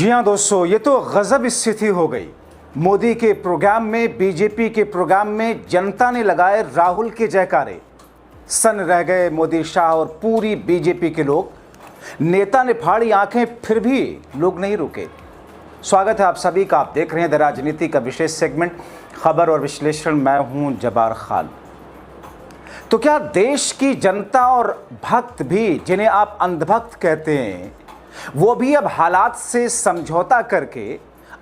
जी हाँ दोस्तों, ये तो गजब स्थिति हो गई। मोदी के प्रोग्राम में, बीजेपी के प्रोग्राम में जनता ने लगाए राहुल के जयकारे। सन रह गए मोदी, शाह और पूरी बीजेपी के लोग। नेता ने फाड़ी आंखें, फिर भी लोग नहीं रुके। स्वागत है आप सभी का। आप देख रहे हैं द राजनीति का विशेष सेगमेंट खबर और विश्लेषण। मैं हूं जबार खान। तो क्या देश की जनता और भक्त भी, जिन्हें आप अंधभक्त कहते हैं, वो भी अब हालात से समझौता करके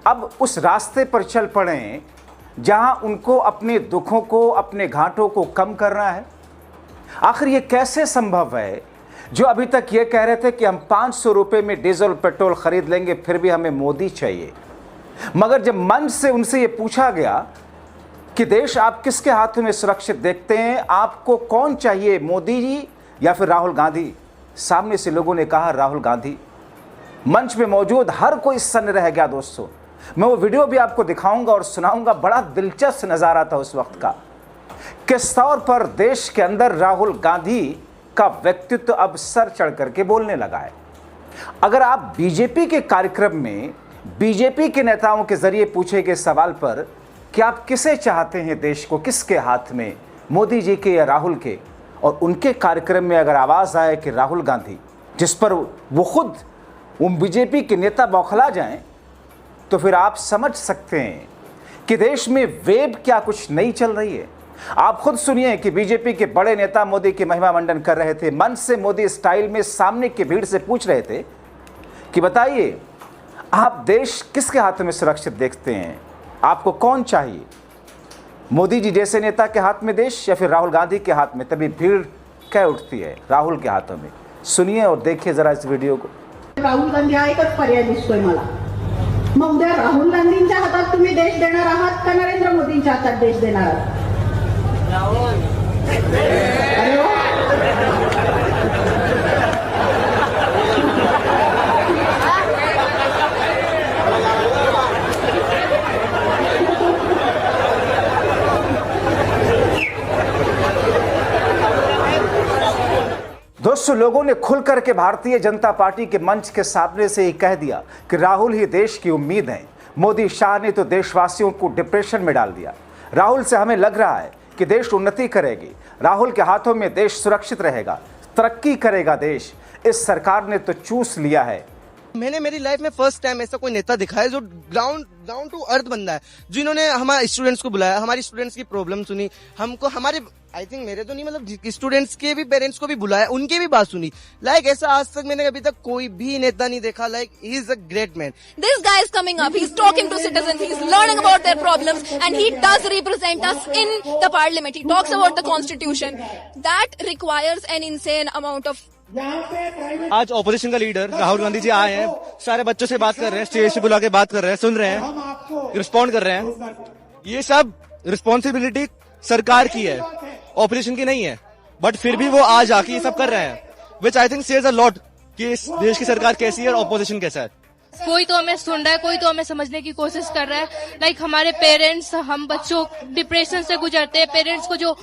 अब उस रास्ते पर चल पड़े हैं जहां उनको अपने दुखों को, अपने घाटों को कम करना है? आखिर ये कैसे संभव है जो अभी तक ये कह रहे थे कि हम 500 रुपये में डीजल पेट्रोल खरीद लेंगे, फिर भी हमें मोदी चाहिए। मगर जब मंच से उनसे ये पूछा गया कि देश आप किसके हाथों में सुरक्षित देखते हैं, आपको कौन चाहिए, मोदी जी या फिर राहुल गांधी, सामने से लोगों ने कहा राहुल गांधी। मंच में मौजूद हर कोई सन्न रह गया। दोस्तों, मैं वो वीडियो भी आपको दिखाऊंगा और सुनाऊंगा। बड़ा दिलचस्प नज़ारा था उस वक्त का। किस तौर पर देश के अंदर राहुल गांधी का व्यक्तित्व अब सर चढ़ करके बोलने लगा है। अगर आप बीजेपी के कार्यक्रम में बीजेपी के नेताओं के जरिए पूछे गए सवाल पर कि आप किसे चाहते हैं, देश को किसके हाथ में, मोदी जी के या राहुल के, और उनके कार्यक्रम में अगर आवाज़ आए कि राहुल गांधी, जिस पर वो खुद वो बीजेपी के नेता बौखला जाएं, तो फिर आप समझ सकते हैं कि देश में वेब क्या कुछ नहीं चल रही है। आप खुद सुनिए कि बीजेपी के बड़े नेता मोदी की महिमा मंडन कर रहे थे। मंच से मोदी स्टाइल में सामने की भीड़ से पूछ रहे थे कि बताइए, आप देश किसके हाथों में सुरक्षित देखते हैं, आपको कौन चाहिए, मोदी जी जैसे नेता के हाथ में देश या फिर राहुल गांधी के हाथ में? तभी भीड़ कह उठती है राहुल के हाथों में। सुनिए और देखिए जरा इस वीडियो को। राहुल गांधी हा एकच पर्याय दिसतोय मला। मग उद्या राहुल गांधींच्या हातात तुम्ही देश देणार आहात का नरेंद्र मोदींच्या हातात देश देणार आहात? अरे वा, दोस्तों, लोगों ने खुल करके भारतीय जनता पार्टी के मंच के सामने से ही कह दिया कि राहुल ही देश की उम्मीद है। मोदी शाह ने तो देशवासियों को डिप्रेशन में डाल दिया। राहुल से हमें लग रहा है कि देश उन्नति करेगी, राहुल के हाथों में देश सुरक्षित रहेगा, तरक्की करेगा देश। इस सरकार ने तो चूस लिया है। मैंने मेरी लाइफ में फर्स्ट टाइम ऐसा कोई नेता दिखा है जो डाउन टू अर्थ बंदा है, जिन्होंने हमारे स्टूडेंट्स को बुलाया, हमारी स्टूडेंट्स की प्रॉब्लम सुनी, हमको हमारे आई थिंक मेरे तो नहीं मतलब स्टूडेंट्स के भी पेरेंट्स को भी बुलाया, उनकी भी बात सुनी। ऐसा आज तक मैंने अभी तक कोई भी नेता नहीं देखा। He is a great man. This guy is coming up, he's talking to citizens, he's learning about their problems, and he does represent us in the parliament. He talks about the constitution. That requires an insane amount of... आज opposition का leader Rahul Gandhi ji आए हैं, सारे बच्चों से बात कर रहे हैं, स्टेज से बुला के बात कर रहे हैं, सुन रहे हैं, रिस्पॉन्ड कर रहे हैं। ये सब रिस्पॉन्सिबिलिटी सरकार की है, ऑपोजिशन की नहीं है। बट फिर भी वो आज आके ये सब कर रहे हैं, which I think says a lot कि इस देश की सरकार कैसी है और ऑपोजिशन कैसा है। कोई तो हमें सुन रहा है, कोई तो हमें समझने की कोशिश कर रहा है। हमारे पेरेंट्स, हम बच्चों डिप्रेशन से गुजरते हैं, पेरेंट्स को जो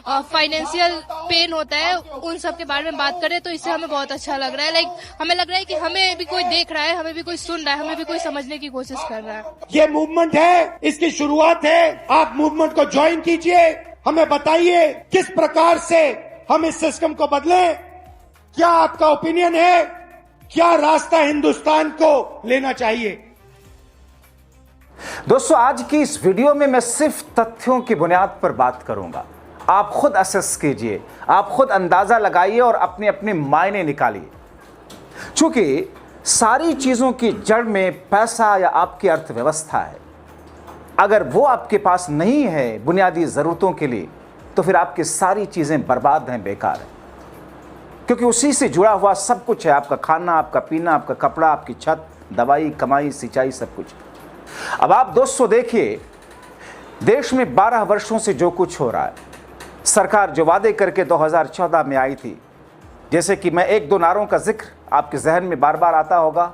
फाइनेंशियल पेन होता है, उन सब के बारे में बात करें, तो इससे हमें बहुत अच्छा लग रहा है। हमें लग रहा है कि हमें भी कोई देख रहा है, हमें भी कोई सुन रहा है, हमें भी कोई समझने की कोशिश कर रहा है। ये मूवमेंट है, इसकी शुरुआत है। आप मूवमेंट को ज्वाइन कीजिए, हमें बताइए किस प्रकार से हम इस सिस्टम को बदलें। क्या आपका ओपिनियन है? क्या रास्ता हिंदुस्तान को लेना चाहिए? दोस्तों, आज की इस वीडियो में मैं सिर्फ तथ्यों की बुनियाद पर बात करूंगा। आप खुद असेस कीजिए, आप खुद अंदाजा लगाइए और अपने अपने मायने निकालिए। चूंकि सारी चीजों की जड़ में पैसा या आपकी अर्थव्यवस्था है। अगर वो आपके पास नहीं है बुनियादी जरूरतों के लिए, तो फिर आपकी सारी चीजें बर्बाद हैं, बेकार है। क्योंकि उसी से जुड़ा हुआ सब कुछ है। आपका खाना, आपका पीना, आपका कपड़ा, आपकी छत, दवाई, कमाई, सिंचाई, सब कुछ। अब आप दोस्तों देखिए, देश में 12 वर्षों से जो कुछ हो रहा है, सरकार जो वादे करके 2014 में आई थी, जैसे कि मैं एक दो नारों का जिक्र आपके जहन में बार बार आता होगा।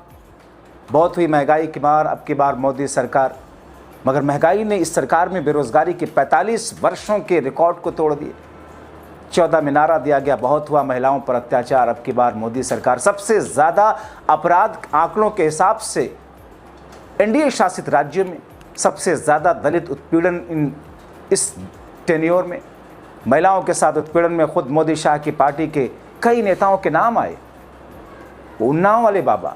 बहुत हुई महंगाई की मार, अब की बार मोदी सरकार। मगर महंगाई ने इस सरकार में बेरोजगारी के 45 वर्षों के रिकॉर्ड को तोड़ दिए। 14 में नारा दिया गया, बहुत हुआ महिलाओं पर अत्याचार, अब की बार मोदी सरकार। सबसे ज़्यादा अपराध आंकड़ों के हिसाब से एनडीए शासित राज्यों में सबसे ज़्यादा दलित उत्पीड़न इस टेन्योर में, महिलाओं के साथ उत्पीड़न में खुद मोदी शाह की पार्टी के कई नेताओं के नाम आए। उन्नाव वाले बाबा,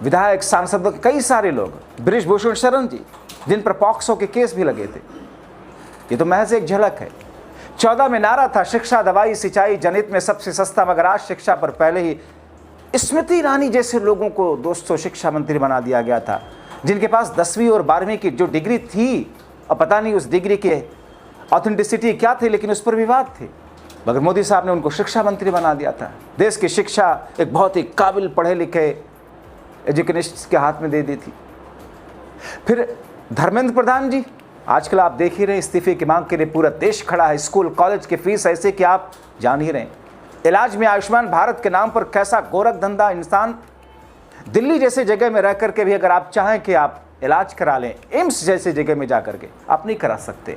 विधायक, सांसद, कई सारे लोग, बृजभूषण शरण जी, जिन पर पॉक्सो के केस भी लगे थे। ये तो महज एक झलक है। 14 में नारा था शिक्षा, दवाई, सिंचाई, जनहित में सबसे सस्ता, मगर आज शिक्षा पर पहले ही स्मृति ईरानी जैसे लोगों को दोस्तों शिक्षा मंत्री बना दिया गया था, जिनके पास 10वीं और 12वीं की जो डिग्री थी, और पता नहीं उस डिग्री के ऑथेंटिसिटी क्या थी, लेकिन उस पर विवाद थे, मगर मोदी साहब ने उनको शिक्षा मंत्री बना दिया था। देश की शिक्षा एक बहुत ही काबिल पढ़े लिखे एजुकेशनिस्ट के हाथ में दे दी थी। फिर धर्मेंद्र प्रधान जी, आजकल आप देख ही रहे, इस्तीफे की मांग के लिए पूरा देश खड़ा है। स्कूल कॉलेज की फीस ऐसे कि आप जान ही रहे। इलाज में आयुष्मान भारत के नाम पर कैसा गोरख धंधा। इंसान दिल्ली जैसे जगह में रह करके भी अगर आप चाहें कि आप इलाज करा लें, एम्स जैसे जगह में जा करके, आप नहीं करा सकते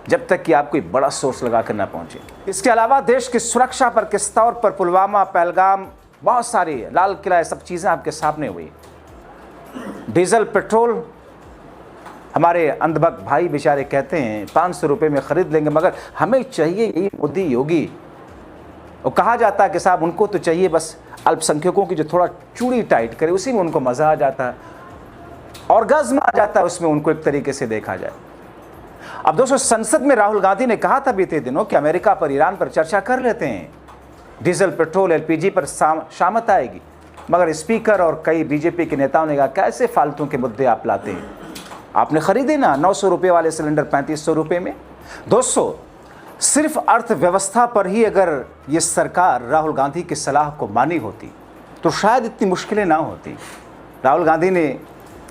जब तक कि आप कोई बड़ा सोर्स लगा कर ना पहुंचे। इसके अलावा देश की सुरक्षा पर किस तौर पर पुलवामा, पहलगाम, बहुत सारी, लाल किला, सब चीज़ें आपके सामने हुई। डीजल, पेट्रोल, हमारे अंधभक्त भाई बेचारे कहते हैं 500 रुपये में ख़रीद लेंगे, मगर हमें चाहिए यही मोदी योगी। और कहा जाता है कि साहब उनको तो चाहिए बस अल्पसंख्यकों की जो थोड़ा चूड़ी टाइट करे, उसी में उनको मज़ा आ जाता है, ऑर्गेज़्म आ जाता है उसमें, उनको एक तरीके से देखा जाए। अब दोस्तों, संसद में राहुल गांधी ने कहा था बीते दिनों कि अमेरिका पर, ईरान पर चर्चा कर लेते हैं, डीजल, पेट्रोल, एलपीजी पर शामत आएगी, मगर स्पीकर और कई बीजेपी के नेताओं ने कहा कैसे फालतू के मुद्दे आप लाते हैं, आपने खरीदे ना 900 रुपये वाले सिलेंडर 3500 रुपये में। दोस्तों, सिर्फ अर्थव्यवस्था पर ही अगर ये सरकार राहुल गांधी की सलाह को मानी होती तो शायद इतनी मुश्किलें ना होती। राहुल गांधी ने,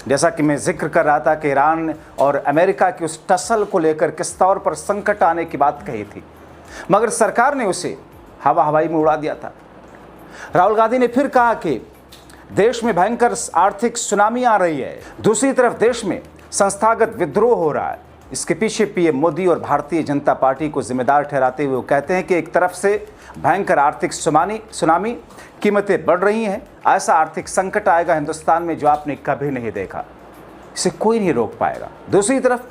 जैसा कि मैं जिक्र कर रहा था कि ईरान और अमेरिका की उस टसल को लेकर किस तौर पर संकट आने की बात कही थी, मगर सरकार ने उसे हवाई में उड़ा दिया था। राहुल गांधी ने फिर कहा कि देश में भयंकर आर्थिक सुनामी आ रही है, दूसरी तरफ देश में संस्थागत विद्रोह हो रहा है। इसके पीछे पीएम मोदी और भारतीय जनता पार्टी को जिम्मेदार ठहराते हुए वो कहते हैं कि एक तरफ से भयंकर आर्थिक सुनामी, कीमतें बढ़ रही हैं, ऐसा आर्थिक संकट आएगा हिंदुस्तान में जो आपने कभी नहीं देखा, इसे कोई नहीं रोक पाएगा। दूसरी तरफ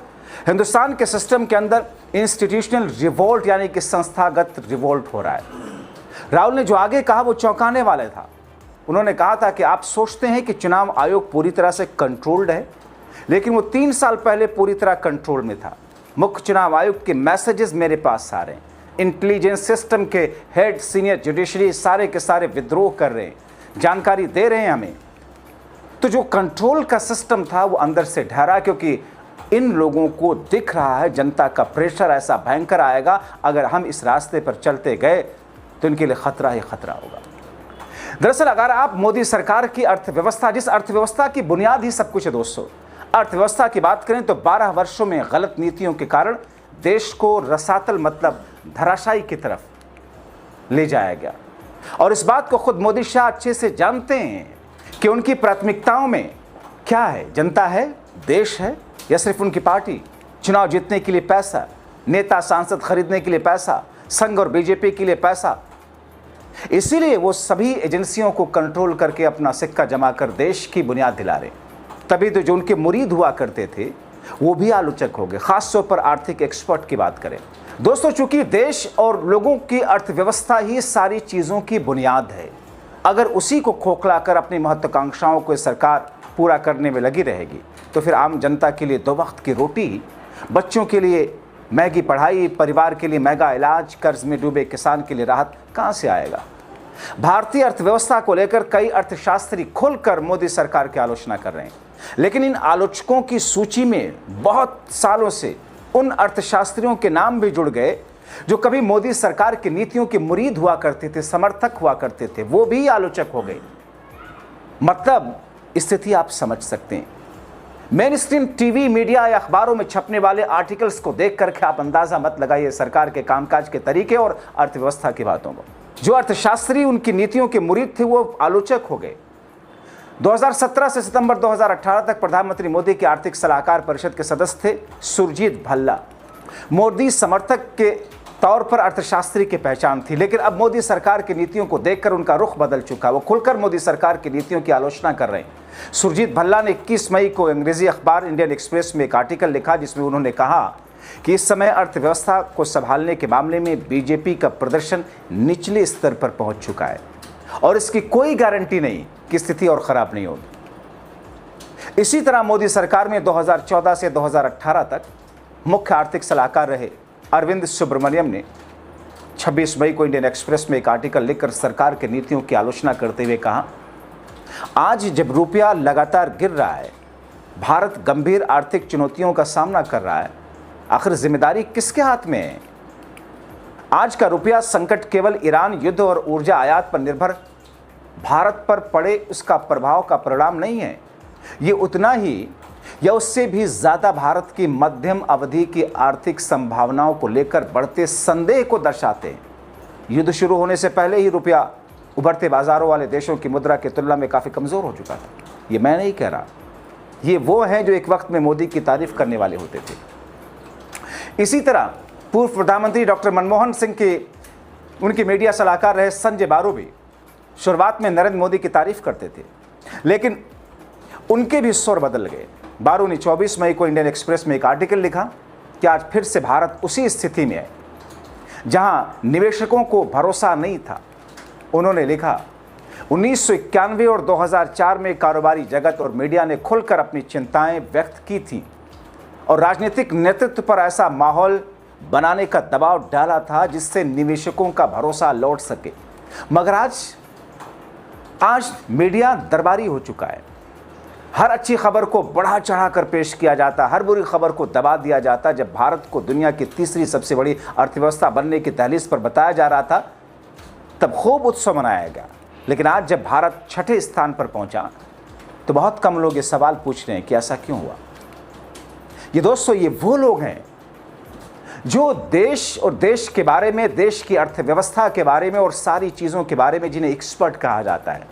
हिंदुस्तान के सिस्टम के अंदर इंस्टीट्यूशनल रिवोल्ट यानी कि संस्थागत रिवोल्ट हो रहा है। राहुल ने जो आगे कहा वो चौंकाने वाला था। उन्होंने कहा था कि आप सोचते हैं कि चुनाव आयोग पूरी तरह से कंट्रोल्ड है, लेकिन वो 3 साल पहले पूरी तरह कंट्रोल में था। मुख्य चुनाव आयुक्त के मैसेजेस मेरे पास आ रहे हैं, इंटेलिजेंस सिस्टम के हेड, सीनियर जुडिशरी सारे के सारे विद्रोह कर रहे हैं, जानकारी दे रहे हैं हमें। तो जो कंट्रोल का सिस्टम था वो अंदर से ढहरा, क्योंकि इन लोगों को दिख रहा है जनता का प्रेशर ऐसा भयंकर आएगा, अगर हम इस रास्ते पर चलते गए तो इनके लिए खतरा ही खतरा होगा। दरअसल अगर आप मोदी सरकार की अर्थव्यवस्था, जिस अर्थव्यवस्था की बुनियाद ही सब कुछ है दोस्तों, अर्थव्यवस्था की बात करें तो 12 वर्षों में गलत नीतियों के कारण देश को रसातल मतलब धराशायी की तरफ ले जाया गया। और इस बात को खुद मोदी शाह अच्छे से जानते हैं कि उनकी प्राथमिकताओं में क्या है, जनता है, देश है, या सिर्फ उनकी पार्टी। चुनाव जीतने के लिए पैसा, नेता सांसद खरीदने के लिए पैसा, संघ और बीजेपी के लिए पैसा। इसीलिए वो सभी एजेंसियों को कंट्रोल करके अपना सिक्का जमा कर देश की बुनियाद दिला रहे। तभी तो जो उनके मुरीद हुआ करते थे वो भी आलोचक हो गए, खासतौर पर आर्थिक एक्सपर्ट की बात करें। दोस्तों, चूंकि देश और लोगों की अर्थव्यवस्था ही सारी चीज़ों की बुनियाद है, अगर उसी को खोखला कर अपनी महत्वाकांक्षाओं को सरकार पूरा करने में लगी रहेगी तो फिर आम जनता के लिए 2 वक्त की रोटी, बच्चों के लिए महंगी पढ़ाई, परिवार के लिए महंगा इलाज, कर्ज में डूबे किसान के लिए राहत कहां से आएगा। भारतीय अर्थव्यवस्था को लेकर कई अर्थशास्त्री खुलकर मोदी सरकार की आलोचना कर रहे हैं, लेकिन इन आलोचकों की सूची में बहुत सालों से उन अर्थशास्त्रियों के नाम भी जुड़ गए जो कभी मोदी सरकार की नीतियों के मुरीद हुआ करते थे, समर्थक हुआ करते थे, वो भी आलोचक हो गए। मतलब स्थिति आप समझ सकते हैं। मेन स्ट्रीम टीवी, मीडिया या अखबारों में छपने वाले आर्टिकल्स को देख करके आप अंदाजा मत लगाइए सरकार के कामकाज के तरीके और अर्थव्यवस्था की बातों को। जो अर्थशास्त्री उनकी नीतियों के मुरीद थे वो आलोचक हो गए। 2017 से सितंबर 2018 तक प्रधानमंत्री मोदी के आर्थिक सलाहकार परिषद के सदस्य थे सुरजीत भल्ला। मोदी समर्थक के तौर पर अर्थशास्त्री की पहचान थी, लेकिन अब मोदी सरकार की नीतियों को देखकर उनका रुख बदल चुका। वो खुलकर मोदी सरकार की नीतियों की आलोचना कर रहे हैं। सुरजीत भल्ला ने 21 मई को अंग्रेजी अखबार इंडियन एक्सप्रेस में एक आर्टिकल लिखा जिसमें उन्होंने कहा कि इस समय अर्थव्यवस्था को संभालने के मामले में बीजेपी का प्रदर्शन निचले स्तर पर पहुंच चुका है और इसकी कोई गारंटी नहीं कि स्थिति और खराब नहीं होगी। इसी तरह मोदी सरकार में 2014 से 2018 तक मुख्य आर्थिक सलाहकार रहे अरविंद सुब्रमण्यम ने 26 मई को इंडियन एक्सप्रेस में एक आर्टिकल लिखकर सरकार की नीतियों की आलोचना करते हुए कहा, आज जब रुपया लगातार गिर रहा है, भारत गंभीर आर्थिक चुनौतियों का सामना कर रहा है, आखिर जिम्मेदारी किसके हाथ में है? आज का रुपया संकट केवल ईरान युद्ध और ऊर्जा आयात पर निर्भर भारत पर पड़े उसका प्रभाव का परिणाम नहीं है। ये उतना ही या उससे भी ज़्यादा भारत की मध्यम अवधि की आर्थिक संभावनाओं को लेकर बढ़ते संदेह को दर्शाते हैं। युद्ध शुरू होने से पहले ही रुपया उभरते बाजारों वाले देशों की मुद्रा की तुलना में काफ़ी कमज़ोर हो चुका था। ये मैं नहीं कह रहा, ये वो हैं जो एक वक्त में मोदी की तारीफ करने वाले होते थे। इसी तरह पूर्व प्रधानमंत्री डॉक्टर मनमोहन सिंह के उनके मीडिया सलाहकार रहे संजय बारू भी शुरुआत में नरेंद्र मोदी की तारीफ करते थे, लेकिन उनके भी स्वर बदल गए। बारू ने 24 मई को इंडियन एक्सप्रेस में एक आर्टिकल लिखा कि आज फिर से भारत उसी स्थिति में है जहां निवेशकों को भरोसा नहीं था। उन्होंने लिखा, 1991 और 2004 में कारोबारी जगत और मीडिया ने खुलकर अपनी चिंताएं व्यक्त की थी और राजनीतिक नेतृत्व पर ऐसा माहौल बनाने का दबाव डाला था जिससे निवेशकों का भरोसा लौट सके। मगर आज मीडिया दरबारी हो चुका है। हर अच्छी खबर को बढ़ा चढ़ा कर पेश किया जाता, हर बुरी खबर को दबा दिया जाता। जब भारत को दुनिया की तीसरी सबसे बड़ी अर्थव्यवस्था बनने की दहलीज पर बताया जा रहा था तब खूब उत्सव मनाया गया, लेकिन आज जब भारत 6ठे स्थान पर पहुंचा तो बहुत कम लोग ये सवाल पूछ रहे हैं कि ऐसा क्यों हुआ। ये दोस्तों, ये वो लोग हैं जो देश और देश के बारे में, देश की अर्थव्यवस्था के बारे में और सारी चीज़ों के बारे में जिन्हें एक्सपर्ट कहा जाता है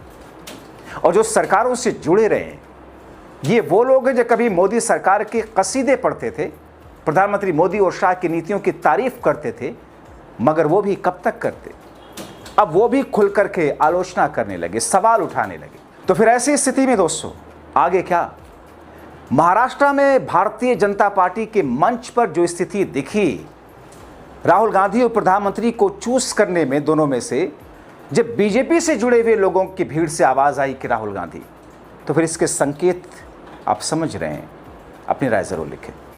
और जो सरकारों से जुड़े रहे हैं। ये वो लोग हैं जो कभी मोदी सरकार के कसीदे पढ़ते थे, प्रधानमंत्री मोदी और शाह की नीतियों की तारीफ करते थे, मगर वो भी कब तक करते। अब वो भी खुल करके आलोचना करने लगे, सवाल उठाने लगे। तो फिर ऐसी स्थिति में दोस्तों आगे क्या? महाराष्ट्र में भारतीय जनता पार्टी के मंच पर जो स्थिति दिखी, राहुल गांधी और प्रधानमंत्री को चूज करने में दोनों में से जब बीजेपी से जुड़े हुए लोगों की भीड़ से आवाज आई कि राहुल गांधी, तो फिर इसके संकेत आप समझ रहे हैं। अपनी राय जरूर लिखें।